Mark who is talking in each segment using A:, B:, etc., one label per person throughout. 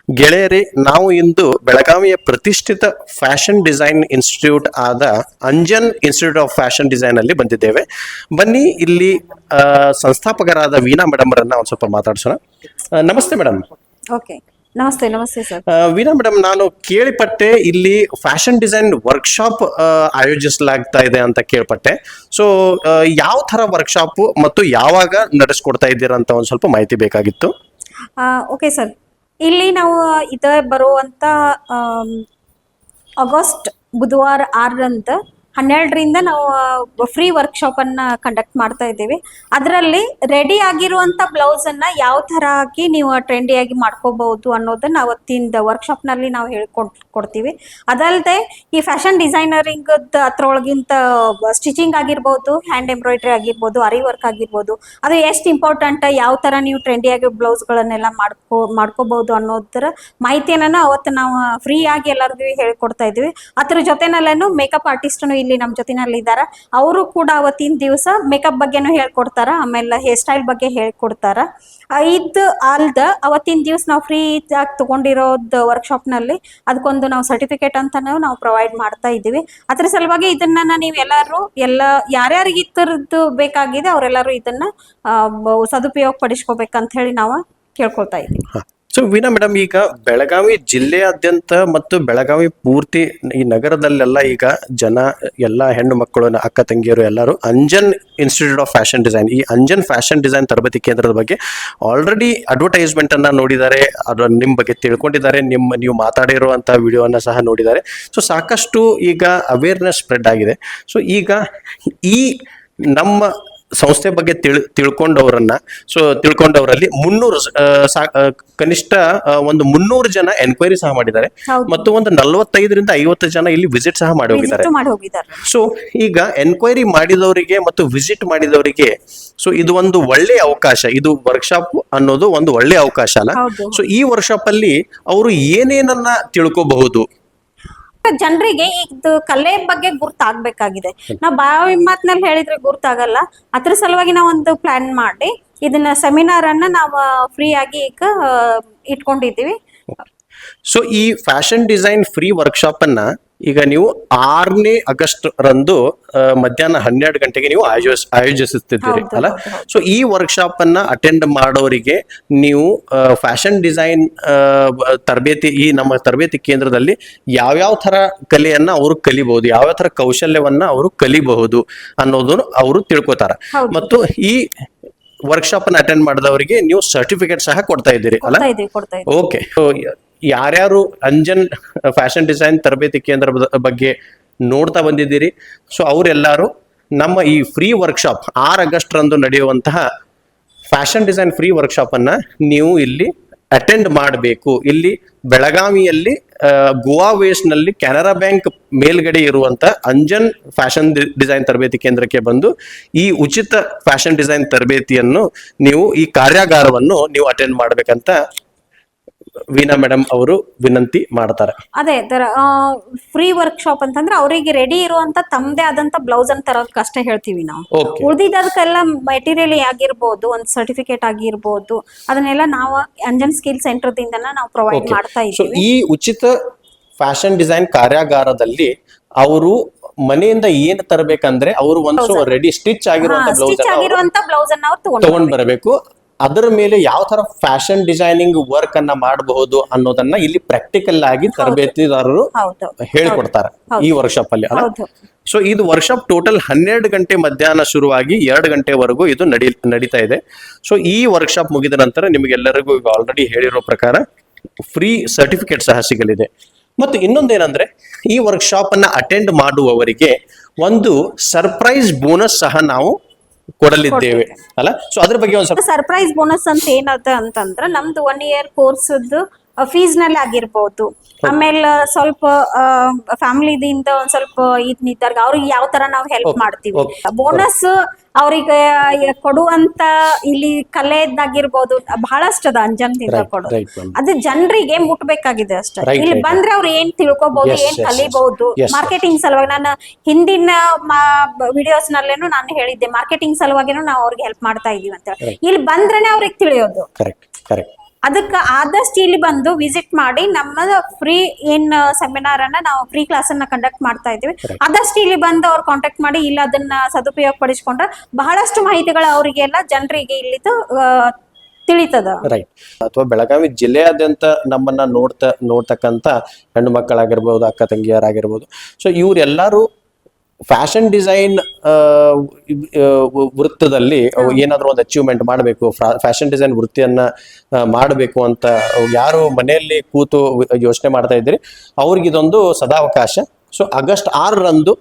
A: ಗೆಳೆಯರೇ, ನಾವು ಇಂದು ಬೆಳಗಾವಿಯ ಪ್ರತಿಷ್ಠಿತ ಫ್ಯಾಷನ್ ಡಿಸೈನ್ ಇನ್ಸ್ಟಿಟ್ಯೂಟ್ ಆದ Anjan institute of fashion design ಅಲ್ಲಿ ಬಂದಿದ್ದೇವೆ. ಬನ್ನಿ, ಇಲ್ಲಿ ಸಂಸ್ಥಾಪಕರಾದ ವೀಣಾ ಮೇಡಮ್ ಅವರನ್ನ ಒಂದು ಸ್ವಲ್ಪ ಮಾತಾಡ್ಸೋಣ. ನಮಸ್ತೆ ಮೇಡಮ್.
B: ಓಕೆ, ನಮಸ್ತೆ. ನಮಸ್ತೆ ಸರ್.
A: ವೀಣಾ ಮೇಡಮ್, ನಾನು ಕೇಳಿಪಟ್ಟೆ ಇಲ್ಲಿ ಫ್ಯಾಷನ್ ಡಿಸೈನ್ ವರ್ಕ್ಶಾಪ್ ಆಯೋಜಿಸಲಾಗ್ತಾ ಇದೆ ಅಂತ ಕೇಳ್ಪಟ್ಟೆ. ಸೊ ಯಾವ ತರ ವರ್ಕ್ಶಾಪ್ ಮತ್ತು ಯಾವಾಗ ನಡೆಸ್ಕೊಡ್ತಾ ಇದ್ದೀರಾ ಅಂತ ಒಂದು ಸ್ವಲ್ಪ ಮಾಹಿತಿ ಬೇಕಾಗಿತ್ತು.
B: ಓಕೆ ಸರ್, ಇಲ್ಲಿ ನಾವು ಬರುವಂತ ಆಗಸ್ಟ್ ಬುಧವಾರ 6ರಂದ 12ರಿಂದ ನಾವು ಫ್ರೀ ವರ್ಕ್ಶಾಪ್ ಅನ್ನ ಕಂಡಕ್ಟ್ ಮಾಡ್ತಾ ಇದ್ದೀವಿ. ಅದರಲ್ಲಿ ರೆಡಿ ಆಗಿರುವಂತ ಬ್ಲೌಸ್ ಅನ್ನ ಯಾವ ತರ ಹಾಕಿ ನೀವು ಟ್ರೆಂಡಿಯಾಗಿ ಮಾಡ್ಕೋಬಹುದು ಅನ್ನೋದನ್ನ ಅವತ್ತಿನ ವರ್ಕ್ಶಾಪ್ ನಲ್ಲಿ ನಾವು ಹೇಳ್ಕೊಡ್ತೀವಿ. ಅದಲ್ಲದೆ ಈ ಫ್ಯಾಷನ್ ಡಿಸೈನರಿಂಗ್ ಅದ್ರೊಳಗಿಂತ ಸ್ಟಿಚಿಂಗ್ ಆಗಿರ್ಬೋದು, ಹ್ಯಾಂಡ್ ಎಂಬ್ರಾಯ್ಡ್ರಿ ಆಗಿರ್ಬೋದು, ಅರಿ ವರ್ಕ್ ಆಗಿರ್ಬೋದು, ಅದು ಎಷ್ಟು ಇಂಪಾರ್ಟೆಂಟ್, ಯಾವ ತರ ನೀವು ಟ್ರೆಂಡಿಯಾಗಿ ಬ್ಲೌಸ್ಗಳನ್ನೆಲ್ಲ ಮಾಡ್ಕೋಬಹುದು ಅನ್ನೋದರ ಮಾಹಿತಿಯನ್ನ ಅವತ್ತು ನಾವು ಫ್ರೀ ಆಗಿ ಎಲ್ಲರಿಗೂ ಹೇಳ್ಕೊಡ್ತಾ ಇದ್ದೀವಿ. ಅದ್ರ ಜೊತೆನಲ್ಲೇನು ಮೇಕಪ್ ಆರ್ಟಿಸ್ಟ್ ಇಲ್ಲಿ ನಮ್ಮ ಜೊತೆನಲ್ಲಿ ಇದ್ದಾರೆ. ಅವರು ಕೂಡ ಅವತ್ತಿನ ದಿವಸ ಮೇಕಪ್ ಬಗ್ಗೆನೂ ಹೇಳ್ಕೊಡ್ತಾರ, ಆಮೇಲೆ ಹೇರ್ ಸ್ಟೈಲ್ ಬಗ್ಗೆ ಹೇಳ್ಕೊಡ್ತಾರ. ಇದು ಅಲ್ದ ಅವತ್ತಿನ ದಿವಸ ನಾವು ಫ್ರೀ ಆಗಿ ತಗೊಂಡಿರೋದು ವರ್ಕ್ಶಾಪ್ ನಲ್ಲಿ ಅದಕ್ಕೊಂದು ನಾವು ಸರ್ಟಿಫಿಕೇಟ್ ಅಂತ ನಾವು ಪ್ರೊವೈಡ್ ಮಾಡ್ತಾ ಇದ್ದೀವಿ. ಅದ್ರ ಸಲುವಾಗಿ ಇದನ್ನ ನೀವು ಯಾರ್ಯಾರಿಗೆ ಇತರದ್ದು ಬೇಕಾಗಿದೆ ಅವರೆಲ್ಲರೂ ಇದನ್ನ ಸದುಪಯೋಗ ಪಡಿಸ್ಕೋಬೇಕಂತ ಹೇಳಿ ನಾವು ಕೇಳ್ಕೊಳ್ತಾ ಇದ್ದೀವಿ.
A: ಸೊ ವೀಣಾ ಮೇಡಮ್, ಈಗ ಬೆಳಗಾವಿ ಜಿಲ್ಲೆಯಾದ್ಯಂತ ಮತ್ತು ಬೆಳಗಾವಿ ಪೂರ್ತಿ ಈ ನಗರದಲ್ಲೆಲ್ಲ ಈಗ ಎಲ್ಲ ಹೆಣ್ಣು ಮಕ್ಕಳು, ಅಕ್ಕ ತಂಗಿಯರು ಎಲ್ಲರೂ Anjan institute of fashion design, ಈ ಅಂಜನ್ ಫ್ಯಾಷನ್ ಡಿಸೈನ್ ತರಬೇತಿ ಕೇಂದ್ರದ ಬಗ್ಗೆ ಆಲ್ರೆಡಿ ಅಡ್ವರ್ಟೈಸ್ಮೆಂಟ್ ಅನ್ನ ನೋಡಿದ್ದಾರೆ, ಅದು ನಿಮ್ಮ ಬಗ್ಗೆ ತಿಳ್ಕೊಂಡಿದ್ದಾರೆ, ನೀವು ಮಾತಾಡಿರುವಂತ ವಿಡಿಯೋನ ಸಹ ನೋಡಿದ್ದಾರೆ. ಸೊ ಸಾಕಷ್ಟು ಈಗ ಅವೇರ್ನೆಸ್ ಸ್ಪ್ರೆಡ್ ಆಗಿದೆ. ಸೊ ಈಗ ಈ ನಮ್ಮ ಸಂಸ್ಥೆ ಬಗ್ಗೆ ತಿಳ್ಕೊಂಡವರಲ್ಲಿ 300 ಕನಿಷ್ಠ ಒಂದು 300 ಜನ ಎನ್ಕ್ವೈರಿ ಸಹ ಮಾಡಿದ್ದಾರೆ ಮತ್ತು ಒಂದು 45ರಿಂದ 50 ಜನ ಇಲ್ಲಿ ವಿಸಿಟ್ ಸಹ ಮಾಡಿ ಹೋಗಿದ್ದಾರೆ. ಸೊ ಈಗ ಎನ್ಕ್ವೈರಿ ಮಾಡಿದವರಿಗೆ ಮತ್ತು ವಿಸಿಟ್ ಮಾಡಿದವರಿಗೆ ಸೊ ಇದು ಒಂದು ಒಳ್ಳೆಯ ಅವಕಾಶ, ಇದು ವರ್ಕ್ಶಾಪ್ ಅನ್ನೋದು ಒಂದು ಒಳ್ಳೆಯ ಅವಕಾಶನ. ಸೊ ಈ ವರ್ಕ್ಶಾಪ್ ಅಲ್ಲಿ ಅವರು ಏನೇನನ್ನ ತಿಳ್ಕೋಬಹುದು?
B: ಜನರಿಗೆ ಇದು ಕಲೆ ಬಗ್ಗೆ ಗುರ್ತಾಗಬೇಕಾಗಿದೆ. ನಾವು ಬಾಯಿ ಮಾತಿನಲ್ಲಿ ಹೇಳಿದ್ರೆ ಗುರ್ತಾಗಲ್ಲ. ಅದ್ರ ಸಲುವಾಗಿ ನಾವು ಒಂದು ಪ್ಲಾನ್ ಮಾಡಿ ಇದನ್ನ ಸೆಮಿನಾರ್ ಅನ್ನ ನಾವು ಫ್ರೀ ಆಗಿ ಈಗ ಇಟ್ಕೊಂಡಿದ್ದೀವಿ.
A: ಸೊ ಈ ಫ್ಯಾಷನ್ ಡಿಸೈನ್ ಫ್ರೀ ವರ್ಕ್ಶಾಪ್ ಅನ್ನ ಈಗ ನೀವು 6ನೇ ಆಗಸ್ಟ್ ರಂದು ಮಧ್ಯಾಹ್ನ 12 ಗಂಟೆಗೆ ನೀವು ಆಯೋಜಿಸುತ್ತಿದ್ದೀರಿ ಅಲ್ಲ? ಸೊ ಈ ವರ್ಕ್ಶಾಪ್ ಅನ್ನ ಅಟೆಂಡ್ ಮಾಡೋರಿಗೆ ನೀವು ಫ್ಯಾಷನ್ ಡಿಸೈನ್ ತರಬೇತಿ, ಈ ನಮ್ಮ ತರಬೇತಿ ಕೇಂದ್ರದಲ್ಲಿ ಯಾವ್ಯಾವ ತರ ಕಲೆಯನ್ನ ಅವರು ಕಲಿಬಹುದು, ಯಾವ್ಯಾವ ತರ ಕೌಶಲ್ಯವನ್ನ ಅವರು ಕಲಿಬಹುದು ಅನ್ನೋದನ್ನು ಅವರು ತಿಳ್ಕೊತಾರ. ಮತ್ತು ಈ ವರ್ಕ್ಶಾಪ್ ಅನ್ನ ಅಟೆಂಡ್ ಮಾಡಿದವರಿಗೆ ನೀವು ಸರ್ಟಿಫಿಕೇಟ್ ಸಹ ಕೊಡ್ತಾ ಇದ್ದೀರಿ ಅಲ್ಲ? ಓಕೆ. ಯಾರ್ಯಾರು ಅಂಜನ್ ಫ್ಯಾಷನ್ ಡಿಸೈನ್ ತರಬೇತಿ ಕೇಂದ್ರ ಬಗ್ಗೆ ನೋಡ್ತಾ ಬಂದಿದ್ದೀರಿ, ಸೊ ಅವರೆಲ್ಲರೂ ನಮ್ಮ ಈ ಫ್ರೀ ವರ್ಕ್ಶಾಪ್ 6 ಆಗಸ್ಟ್ ರಂದು ನಡೆಯುವಂತಹ ಫ್ಯಾಷನ್ ಡಿಸೈನ್ ಫ್ರೀ ವರ್ಕ್ಶಾಪ್ ಅನ್ನ ನೀವು ಇಲ್ಲಿ ಅಟೆಂಡ್ ಮಾಡಬೇಕು. ಇಲ್ಲಿ ಬೆಳಗಾವಿಯಲ್ಲಿ ಗೋವಾ ವೇಸ್ಟ್ ನಲ್ಲಿ ಕೆನರಾ ಬ್ಯಾಂಕ್ ಮೇಲ್ಗಡೆ ಇರುವಂತ ಅಂಜನ್ ಫ್ಯಾಷನ್ ಡಿಸೈನ್ ತರಬೇತಿ ಕೇಂದ್ರಕ್ಕೆ ಬಂದು ಈ ಉಚಿತ ಫ್ಯಾಷನ್ ಡಿಸೈನ್ ತರಬೇತಿಯನ್ನು ನೀವು, ಈ ಕಾರ್ಯಾಗಾರವನ್ನು ನೀವು ಅಟೆಂಡ್ ಮಾಡ್ಬೇಕಂತ ವೀಣಾ ಮೇಡಮ್ ಅವರು ವಿನಂತಿ ಮಾಡ್ತಾರೆ.
B: ಅದೇ ತರ ಫ್ರೀ ವರ್ಕ್ಶಾಪ್ ಅಂತಂದ್ರೆ ಅವರಿಗೆ ರೆಡಿ ಇರುವಂತ ತಮ್ಮದೇ ಆದಂತ ಬ್ಲೌಸ್ ಅಂತ ತರೋದಕ್ಕೆ ಅಷ್ಟೇ ಹೇಳ್ತೀವಿ ನಾವು. ಉಳಿದಿದ್ದಕ್ಕೆಲ್ಲ ಮೆಟೀರಿಯಲ್ ಆಗಿರ್ಬೋದು, ಒಂದು ಸರ್ಟಿಫಿಕೇಟ್ ಆಗಿರ್ಬೋದು, ಅದನ್ನೆಲ್ಲ ನಾವು ಅಂಜನ್ ಸ್ಕಿಲ್ ಸೆಂಟರ್ ದಿಂದನ ನಾವು ಪ್ರೊವೈಡ್ ಮಾಡ್ತಾ ಇದ್ದೀವಿ.
A: ಈ ಉಚಿತ ಫ್ಯಾಷನ್ ಡಿಸೈನ್ ಕಾರ್ಯಾಗಾರದಲ್ಲಿ ಅವರು ಮನೆಯಿಂದ ಏನ್ ತರಬೇಕಂದ್ರೆ ಅವರು ಒಂದು ರೆಡಿ ಸ್ಟಿಚ್ ಆಗಿರುವಂತ ಬ್ಲೌಸ್ ಅನ್ನ ತಗೊಂಡ್ ಬರಬೇಕು. ಅದರ ಮೇಲೆ ಯಾವ ತರ ಫ್ಯಾಷನ್ ಡಿಸೈನಿಂಗ್ ವರ್ಕ್ ಅನ್ನ ಮಾಡಬಹುದು ಅನ್ನೋದನ್ನ ಇಲ್ಲಿ ಪ್ರಾಕ್ಟಿಕಲ್ ಆಗಿ ತರಬೇತಿದಾರರು ಹೇಳ್ಕೊಡ್ತಾರೆ ಈ ವರ್ಕ್ಶಾಪ್ ಅಲ್ಲಿ ಅಲ್ಲ? ಸೊ ಇದು ವರ್ಕ್ಶಾಪ್ ಟೋಟಲ್ 12 ಗಂಟೆ ಮಧ್ಯಾಹ್ನ ಶುರುವಾಗಿ 2 ಗಂಟೆವರೆಗೂ ಇದು ನಡೀತಾ ಇದೆ. ಸೊ ಈ ವರ್ಕ್ಶಾಪ್ ಮುಗಿದ ನಂತರ ನಿಮಗೆಲ್ಲರಿಗೂ ಈಗ ಆಲ್ರೆಡಿ ಹೇಳಿರೋ ಪ್ರಕಾರ ಫ್ರೀ ಸರ್ಟಿಫಿಕೇಟ್ ಸಹ ಸಿಗಲಿದೆ. ಮತ್ತು ಇನ್ನೊಂದೇನಂದ್ರೆ ಈ ವರ್ಕ್ಶಾಪ್ ಅನ್ನ ಅಟೆಂಡ್ ಮಾಡುವವರಿಗೆ ಒಂದು ಸರ್ಪ್ರೈಸ್ ಬೋನಸ್ ಸಹ ನಾವು ಕೊಡಲಿದ್ದೇವೆ ಅಲ್ಲ? ಸೊ ಅದ್ರ ಬಗ್ಗೆ ಒಂದು ಸ್ವಲ್ಪ
B: ಸರ್ಪ್ರೈಸ್ ಬೋನಸ್ ಅಂತ ಏನದ ಅಂತಂದ್ರೆ, ನಮ್ದು 1 ಇಯರ್ ಕೋರ್ಸ್ ಫೀಸ್ ನಲ್ಲಿ ಆಗಿರ್ಬೋದು, ಆಮೇಲೆ ಸ್ವಲ್ಪ ಫ್ಯಾಮಿಲಿದಿಂದ ಒಂದ್ ಸ್ವಲ್ಪ ಇದ್ನಿದ್ದಾಗ ಅವ್ರಿಗೆ ಯಾವ ತರ ನಾವು ಹೆಲ್ಪ್ ಮಾಡ್ತೀವಿ. ಬೋನಸ್ ಅವ್ರಿಗೆ ಕೊಡುವಂತ ಇಲ್ಲಿ ಕಲೆದಾಗಿರ್ಬೋದು ಬಹಳಷ್ಟು ಅದ ಅಂಜನ್ದಿಂದ ಕೊಡೋದು. ಅದು ಜನರಿಗೆ ಮುಟ್ಬೇಕಾಗಿದೆ ಅಷ್ಟೇ. ಇಲ್ಲಿ ಬಂದ್ರೆ ಅವ್ರು ಏನ್ ತಿಳ್ಕೊಬಹುದು, ಏನ್ ಕಲಿಬಹುದು. ಮಾರ್ಕೆಟಿಂಗ್ ಸಲುವಾಗಿ ನಾನು ಹಿಂದಿನ ವಿಡಿಯೋಸ್ ನಲ್ಲೇನು ನಾನು ಹೇಳಿದ್ದೆ, ಮಾರ್ಕೆಟಿಂಗ್ ಸಲುವಾಗಿನೂ ನಾವು ಅವ್ರಿಗೆ ಹೆಲ್ಪ್ ಮಾಡ್ತಾ ಇದೀವಿ ಅಂತ. ಇಲ್ಲಿ ಬಂದ್ರೇನೆ ಅವ್ರಿಗೆ ತಿಳಿಯೋದು. ಅದಕ್ಕೆ ಆದಷ್ಟು ಇಲ್ಲಿ ಬಂದು ವಿಸಿಟ್ ಮಾಡಿ ನಮ್ಮ ಫ್ರೀ ಏನ್ ಸೆಮಿನಾರ್ ಅನ್ನ ನಾವು ಫ್ರೀ ಕ್ಲಾಸ್ ಅನ್ನ ಕಂಡಕ್ಟ್ ಮಾಡ್ತಾ ಇದ್ದೀವಿ. ಆದಷ್ಟು ಇಲ್ಲಿ ಬಂದು ಅವ್ರು ಕಾಂಟ್ಯಾಕ್ಟ್ ಮಾಡಿ ಇಲ್ಲ ಅದನ್ನ ಸದುಪಯೋಗ ಪಡಿಸ್ಕೊಂಡ್ರೆ ಬಹಳಷ್ಟು ಮಾಹಿತಿಗಳು ಅವರಿಗೆಲ್ಲ ಜನರಿಗೆ ಇಲ್ಲಿ ತಿಳಿತದ.
A: ರೈಟ್. ಅಥವಾ ಬೆಳಗಾವಿ ಜಿಲ್ಲೆಯಾದ್ಯಂತ ನಮ್ಮನ್ನ ನೋಡ್ತಕ್ಕಂಥ ಹೆಣ್ಣು ಮಕ್ಕಳಾಗಿರ್ಬೋದು, ಅಕ್ಕ ತಂಗಿಯರಾಗಿರ್ಬೋದು, ಸೊ ಇವರೆಲ್ಲರೂ ಫ್ಯಾಷನ್ ಡಿಸೈನ್ ವೃತ್ತದಲ್ಲಿ ಏನಾದರೂ ಒಂದು ಅಚೀವ್ಮೆಂಟ್ ಮಾಡಬೇಕು, ಫ್ಯಾಷನ್ ಡಿಸೈನ್ ವೃತ್ತಿಯನ್ನ ಮಾಡಬೇಕು ಅಂತ ಯಾರು ಮನೆಯಲ್ಲಿ ಕೂತು ಯೋಚನೆ ಮಾಡ್ತಾ ಇದ್ದೀರಿ ಅವ್ರಿಗೆ ಇದೊಂದು ಸದಾವಕಾಶ. ಸೊ ಆಗಸ್ಟ್ 6ರಂದು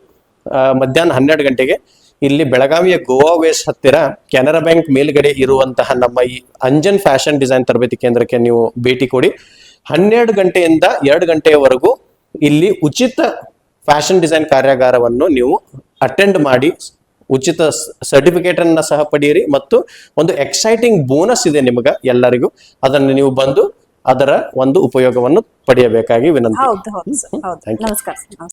A: ಮಧ್ಯಾಹ್ನ 12 ಗಂಟೆಗೆ ಇಲ್ಲಿ ಬೆಳಗಾವಿಯ ಗೋವಾ ವೇಸ್ ಹತ್ತಿರ ಕೆನರಾ ಬ್ಯಾಂಕ್ ಮೇಲ್ಗಡೆ ಇರುವಂತಹ ನಮ್ಮ ಈ ಅಂಜನ್ ಫ್ಯಾಷನ್ ಡಿಸೈನ್ ತರಬೇತಿ ಕೇಂದ್ರಕ್ಕೆ ನೀವು ಭೇಟಿ ಕೊಡಿ. 12 ಗಂಟೆಯಿಂದ 2 ಗಂಟೆಯವರೆಗೂ ಇಲ್ಲಿ ಉಚಿತ ಫ್ಯಾಷನ್ ಡಿಸೈನ್ ಕಾರ್ಯಾಗಾರವನ್ನು ನೀವು ಅಟೆಂಡ್ ಮಾಡಿ ಉಚಿತ ಸರ್ಟಿಫಿಕೇಟ್ ಅನ್ನ ಸಹ ಪಡೆಯಿರಿ ಮತ್ತು ಒಂದು ಎಕ್ಸೈಟಿಂಗ್ ಬೋನಸ್ ಇದೆ ನಿಮಗೆ ಎಲ್ಲರಿಗೂ. ಅದನ್ನು ನೀವು ಬಂದು ಅದರ ಒಂದು ಉಪಯೋಗವನ್ನು ಪಡೆಯಬೇಕಾಗಿ ವಿನಂತಿ.
B: ಹೌದು ಹೌದು ನಮಸ್ಕಾರ.